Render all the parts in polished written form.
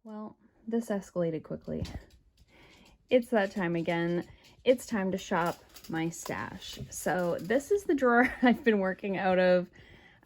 Well, this escalated quickly. It's that time again. It's time to shop my stash. So this is the drawer I've been working out of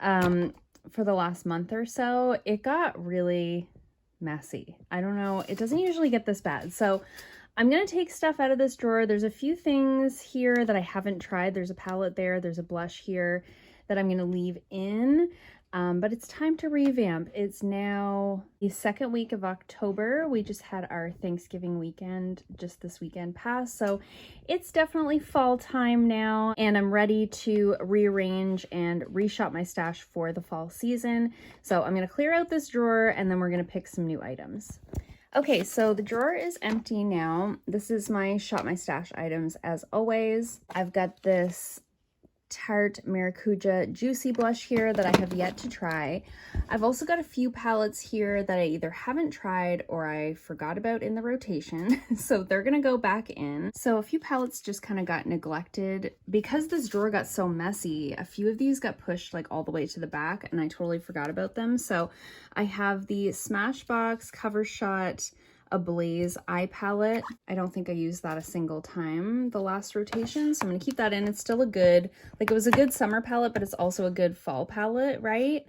for the last month or so. It got really messy. I don't know. It doesn't usually get this bad. So I'm going to take stuff out of this drawer. There's a few things here that I haven't tried. There's a palette there. There's a blush here that I'm going to leave in. But it's time to revamp. It's now the second week of October. We just had our Thanksgiving weekend just this weekend past. So it's definitely fall time now, and I'm ready to rearrange and reshop my stash for the fall season. So I'm going to clear out this drawer and then we're going to pick some new items. Okay, so the drawer is empty now. This is my shop my stash items as always. I've got this Tarte Maracuja Juicy Blush here that I have yet to try. I've also got a few palettes here that I either haven't tried or I forgot about in the rotation, so they're gonna go back in. So a few palettes just kind of got neglected. Because this drawer got so messy, a few of these got pushed like all the way to the back and I totally forgot about them. So I have the Smashbox Covershot Ablaze eye palette. I don't think I used that a single time the last rotation, so I'm gonna keep that in. It's still a good, like, it was a good summer palette, but it's also a good fall palette, right?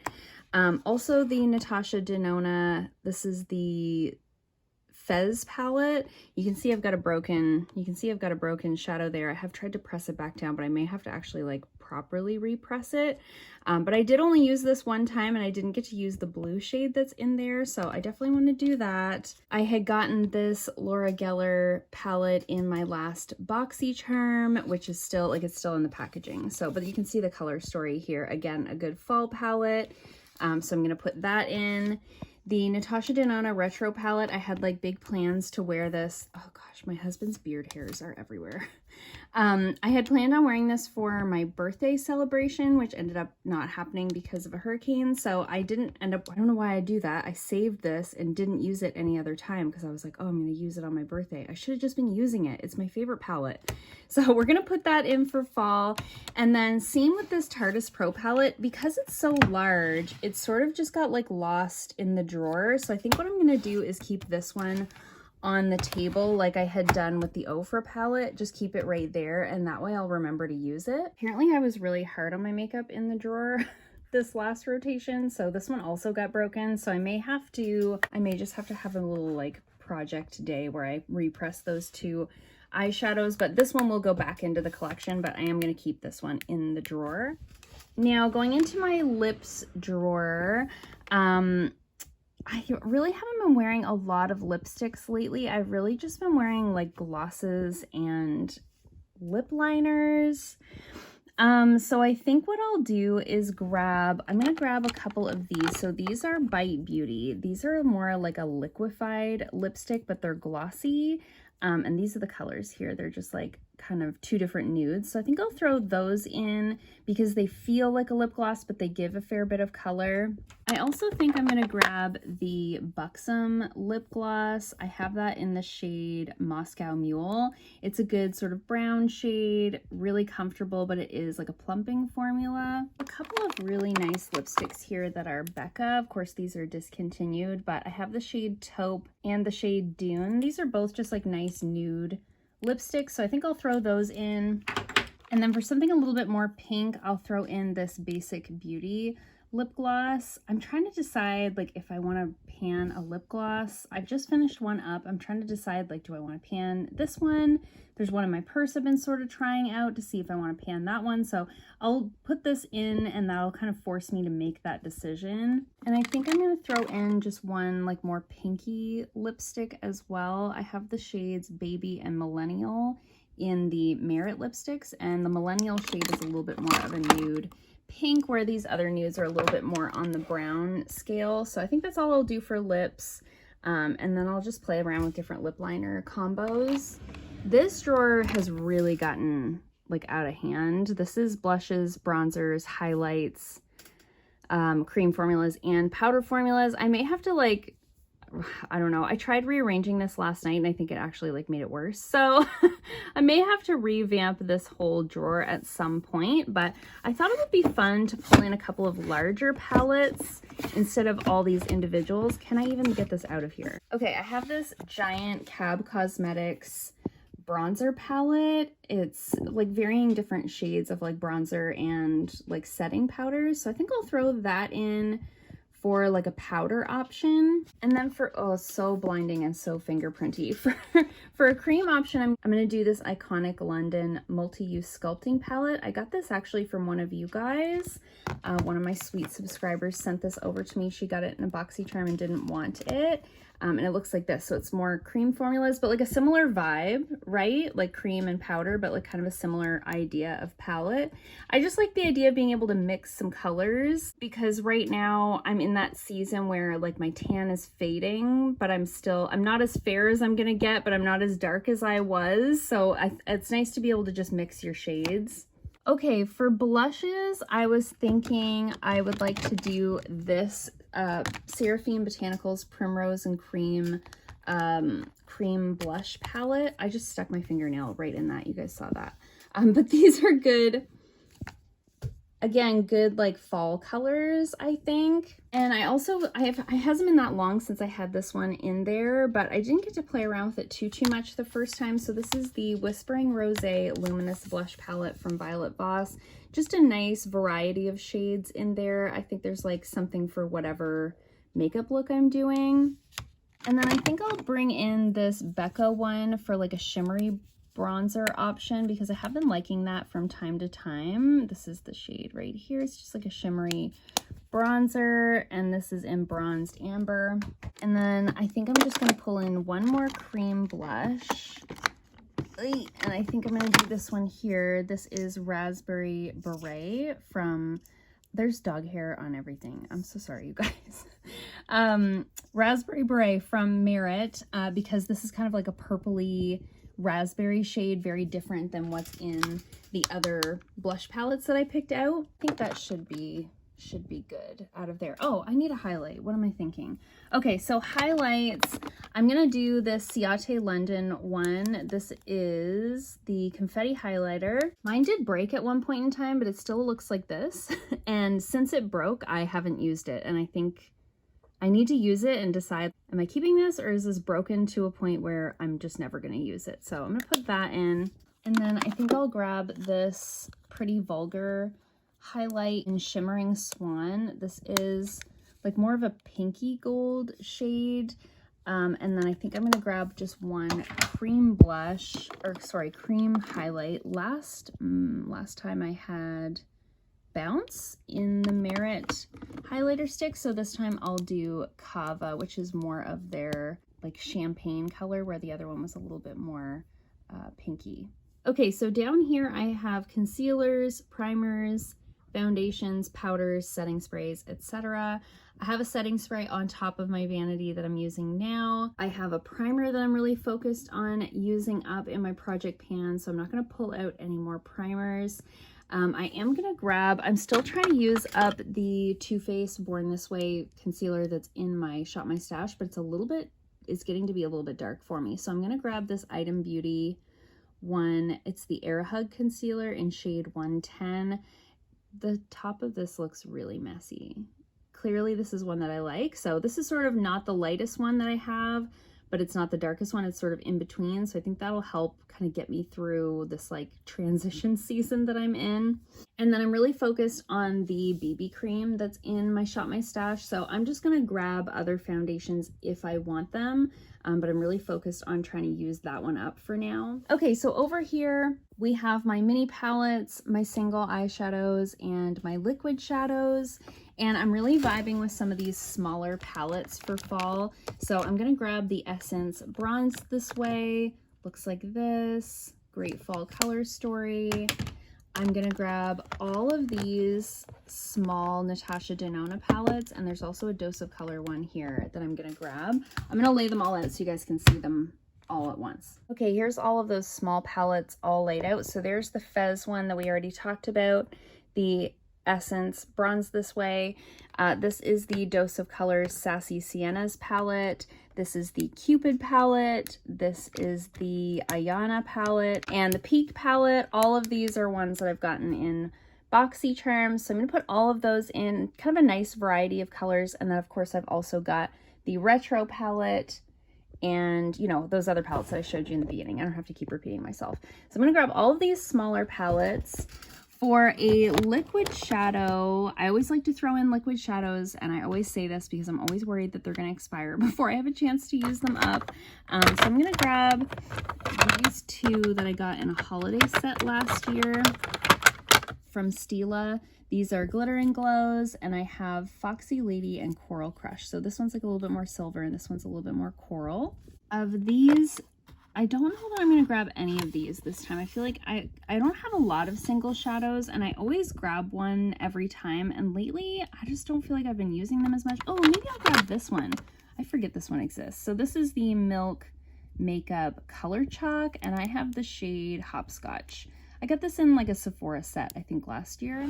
Also the Natasha Denona, this is the Fez palette. You can see I've got a broken shadow there. I have tried to press it back down, but I may have to actually like properly repress it. But I did only use this one time and I didn't get to use the blue shade that's in there, so I definitely want to do that. I had gotten this Laura Geller palette in my last boxy charm, which is still, like, it's still in the packaging. So, but you can see the color story here. Again, a good fall palette. So I'm going to put that in. The Natasha Denona Retro palette, I had like big plans to wear this. Oh gosh, my husband's beard hairs are everywhere. I had planned on wearing this for my birthday celebration, which ended up not happening because of a hurricane. So I didn't end up, I don't know why I do that. I saved this and didn't use it any other time because I was like, oh, I'm going to use it on my birthday. I should have just been using it. It's my favorite palette. So we're going to put that in for fall. And then same with this Tartiest Pro palette, because it's so large, it sort of just got like lost in the drawer. So I think what I'm going to do is keep this one on the table like I had done with the Ofra palette. Just keep it right there and that way I'll remember to use it. Apparently I was really hard on my makeup in the drawer this last rotation, so this one also got broken. So I may just have to have a little like project day where I repress those two eyeshadows, but this one will go back into the collection, but I am going to keep this one in the drawer. Now going into my lips drawer, I really haven't been wearing a lot of lipsticks lately. I've really just been wearing like glosses and lip liners. So I think what I'll do is I'm gonna grab a couple of these. So these are Bite Beauty. These are more like a liquefied lipstick, but they're glossy. And these are the colors here. They're just like kind of two different nudes. So I think I'll throw those in because they feel like a lip gloss, but they give a fair bit of color. I also think I'm going to grab the Buxom lip gloss. I have that in the shade Moscow Mule. It's a good sort of brown shade, really comfortable, but it is like a plumping formula. A couple of really nice lipsticks here that are Becca. Of course, these are discontinued, but I have the shade Taupe and the shade Dune. These are both just like nice nude lipsticks, so I think I'll throw those in. And then for something a little bit more pink, I'll throw in this Basic Beauty lip gloss. I'm trying to decide like if I want to pan a lip gloss. I've just finished one up. I'm trying to decide like, do I want to pan this one? There's one in my purse I've been sort of trying out to see if I want to pan that one. So I'll put this in and that'll kind of force me to make that decision. And I think I'm going to throw in just one like more pinky lipstick as well. I have the shades Baby and Millennial in the Merit lipsticks, and the Millennial shade is a little bit more of a nude pink, where these other nudes are a little bit more on the brown scale. So I think that's all I'll do for lips. And then I'll just play around with different lip liner combos. This drawer has really gotten like out of hand. This is blushes, bronzers, highlights, cream formulas, and powder formulas. I may have to like I don't know. I tried rearranging this last night and I think it actually like made it worse. So I may have to revamp this whole drawer at some point, but I thought it would be fun to pull in a couple of larger palettes instead of all these individuals. Can I even get this out of here? Okay, I have this giant Cab Cosmetics bronzer palette. It's like varying different shades of like bronzer and like setting powders. So I think I'll throw that in for like a powder option. And then for, oh, so blinding and so fingerprinty. For a cream option, I'm gonna do this iconic London multi-use sculpting palette. I got this actually from one of you guys. One of my sweet subscribers sent this over to me. She got it in a BoxyCharm and didn't want it. And it looks like this. So it's more cream formulas, but like a similar vibe, right? Like cream and powder, but like kind of a similar idea of palette. I just like the idea of being able to mix some colors, because right now I'm in that season where like my tan is fading, but I'm not as fair as I'm gonna get, but I'm not as dark as I was. So it's nice to be able to just mix your shades. Okay, for blushes, I was thinking I would like to do this Seraphine Botanicals Primrose and Cream blush palette. I just stuck my fingernail right in that. You guys saw that. But these are good. Again, good like fall colors, I think. And it hasn't been that long since I had this one in there, but I didn't get to play around with it too much the first time. So this is the Whispering Rosé Luminous Blush Palette from Voss. Just a nice variety of shades in there. I think there's like something for whatever makeup look I'm doing. And then I think I'll bring in this Becca one for like a shimmery bronzer option, because I have been liking that from time to time. This is the shade right here. It's just like a shimmery bronzer, and this is in Bronzed Amber. And then I think I'm just going to pull in one more cream blush. And I think I'm going to do this one here. This is Raspberry Beret from, there's dog hair on everything. I'm so sorry, you guys. Raspberry Beret from Beret, because this is kind of like a purpley raspberry shade, very different than what's in the other blush palettes that I picked out. I think that should be good out of there. Oh, I need a highlight. What am I thinking? Okay, so highlights. I'm gonna do this Ciate London one. This is the Confetti highlighter. Mine did break at one point in time, but it still looks like this. And since it broke, I haven't used it. And I think I need to use it and decide, am I keeping this, or is this broken to a point where I'm just never going to use it? So I'm going to put that in. And then I think I'll grab this Pretty Vulgar highlight in Shimmering Swan. This is like more of a pinky gold shade. And then I think I'm going to grab just one cream blush, or sorry, cream highlight. Last time I had Bounce in the Merit highlighter stick, so this time I'll do Cava, which is more of their like champagne color, where the other one was a little bit more pinky. Okay, so down here I have concealers, primers, foundations, powders, setting sprays, etc. I have a setting spray on top of my vanity that I'm using now. I have a primer that I'm really focused on using up in my project pan, so I'm not going to pull out any more primers. I am going to grab, I'm still trying to use up the Too Faced Born This Way concealer that's in my Shop My Stash, but it's getting to be a little bit dark for me. So I'm going to grab this Item Beauty one. It's the Air Hug concealer in shade 110. The top of this looks really messy. Clearly this is one that I like. So this is sort of not the lightest one that I have, but it's not the darkest one. It's sort of in between. So I think that'll help kind of get me through this like transition season that I'm in. And then I'm really focused on the BB cream that's in my Shop My Stash. So I'm just going to grab other foundations if I want them. But I'm really focused on trying to use that one up for now. Okay, so over here we have my mini palettes, my single eyeshadows, and my liquid shadows. And I'm really vibing with some of these smaller palettes for fall. So I'm going to grab the Essence Bronzed This Way. Looks like this. Great fall color story. I'm going to grab all of these small Natasha Denona palettes. And there's also a Dose of Color one here that I'm going to grab. I'm going to lay them all out so you guys can see them all at once. Okay, here's all of those small palettes all laid out. So there's the Fez one that we already talked about. The Essence bronze this way. This is the Dose of Colors Sassy Siennas palette. This is the Cupid palette. This is the Ayana palette and the Peak palette. All of these are ones that I've gotten in boxy charms. So I'm going to put all of those in kind of a nice variety of colors. And then of course I've also got the Retro palette and, you know, those other palettes that I showed you in the beginning. I don't have to keep repeating myself. So I'm going to grab all of these smaller palettes. For a liquid shadow, I always like to throw in liquid shadows, and I always say this because I'm always worried that they're going to expire before I have a chance to use them up. So I'm going to grab these two that I got in a holiday set last year from Stila. These are Glitter and Glows, and I have Foxy Lady and Coral Crush. So this one's like a little bit more silver, and this one's a little bit more coral. Of these, I don't know that I'm going to grab any of these this time. I feel like I don't have a lot of single shadows, and I always grab one every time. And lately, I just don't feel like I've been using them as much. Oh, maybe I'll grab this one. I forget this one exists. So this is the Milk Makeup Color Chalk, and I have the shade Hopscotch. I got this in like a Sephora set, I think last year.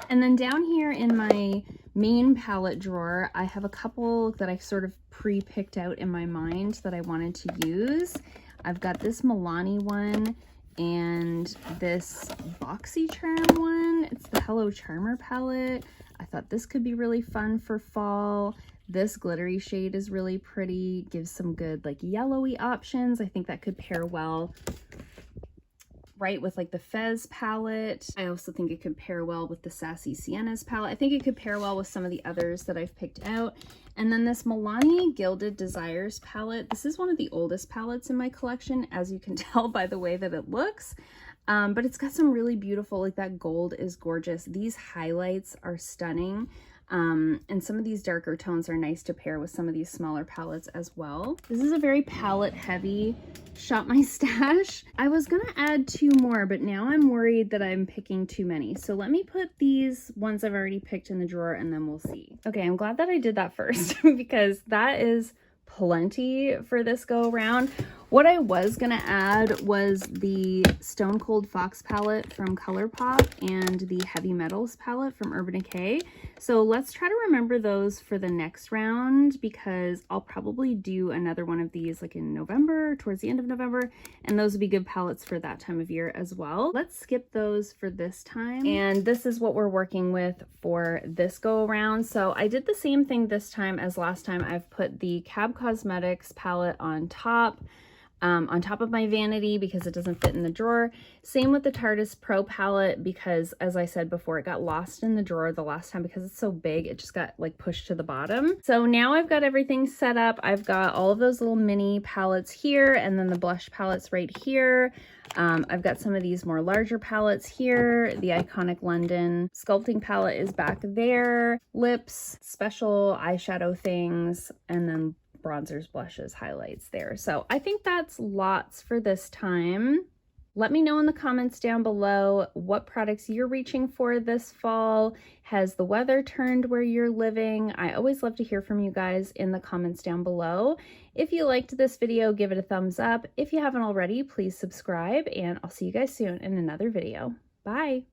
And then down here in my main palette drawer, I have a couple that I sort of pre-picked out in my mind that I wanted to use. I've got this Milani one and this BoxyCharm one. It's the Hello Charmer palette. I thought this could be really fun for fall. This glittery shade is really pretty, gives some good like yellowy options. I think that could pair well right with like the Fez palette. I also think it could pair well with the Sassy Siennas palette. I think it could pair well with some of the others that I've picked out. And then this Milani Gilded Desires palette. This is one of the oldest palettes in my collection, as you can tell by the way that it looks. But it's got some really beautiful, like that gold is gorgeous. These highlights are stunning. And some of these darker tones are nice to pair with some of these smaller palettes as well. This is a very palette heavy Shop My Stash. I was gonna add two more, but now I'm worried that I'm picking too many. So let me put these ones I've already picked in the drawer and then we'll see. Okay, I'm glad that I did that first because that is plenty for this go around. What I was gonna add was the Stone Cold Fox palette from ColourPop and the Heavy Metals palette from Urban Decay. So let's try to remember those for the next round because I'll probably do another one of these like in November, towards the end of November, and those would be good palettes for that time of year as well. Let's skip those for this time. And this is what we're working with for this go around. So I did the same thing this time as last time. I've put the Cab Cosmetics palette on top of my vanity because it doesn't fit in the drawer. Same with the Tarteist Pro palette because, as I said before, it got lost in the drawer the last time because it's so big. It just got like pushed to the bottom. So now I've got everything set up. I've got all of those little mini palettes here and then the blush palettes right here. I've got some of these more larger palettes here. The Iconic London Sculpting palette is back there. Lips, special eyeshadow things, and then bronzers, blushes, highlights there. So I think that's lots for this time. Let me know in the comments down below what products you're reaching for this fall. Has the weather turned where you're living? I always love to hear from you guys in the comments down below. If you liked this video, give it a thumbs up. If you haven't already, please subscribe, and I'll see you guys soon in another video. Bye!